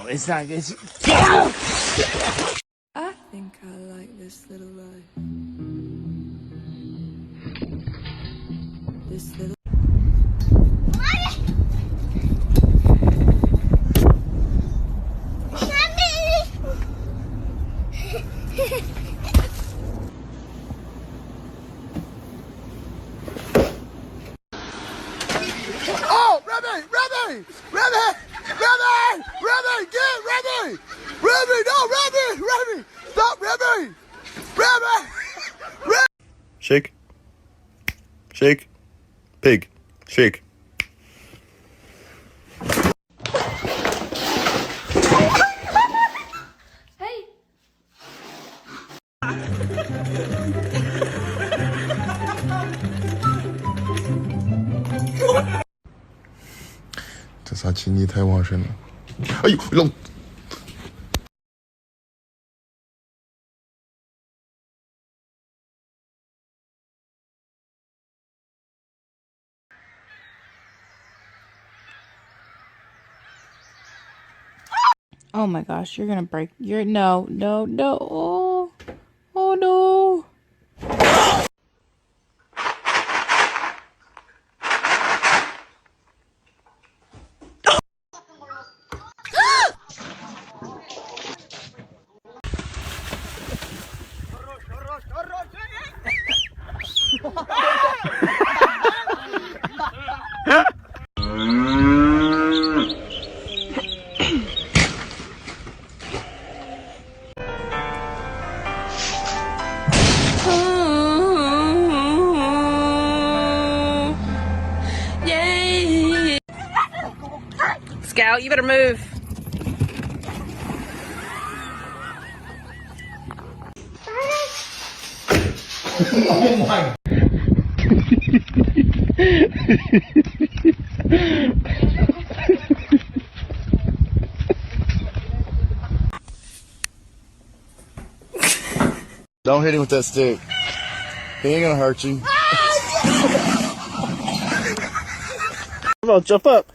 it's not good. I think I like this little life. This little. Oh, Remy! Remy! Remy! Remy! Remy! Get Remy! Remy! No, Remy! Remy! Stop, Remy! Remy! Remy! Shake. Shake. Pig. Shake. Hey.这仨亲戚太旺盛了。哎呦，老。Oh my gosh, you're gonna break your no. Oh, oh no. Yay! Scout, you better move. Oh my. Don't hit him with that stick. He ain't gonna hurt you. Come on, jump up.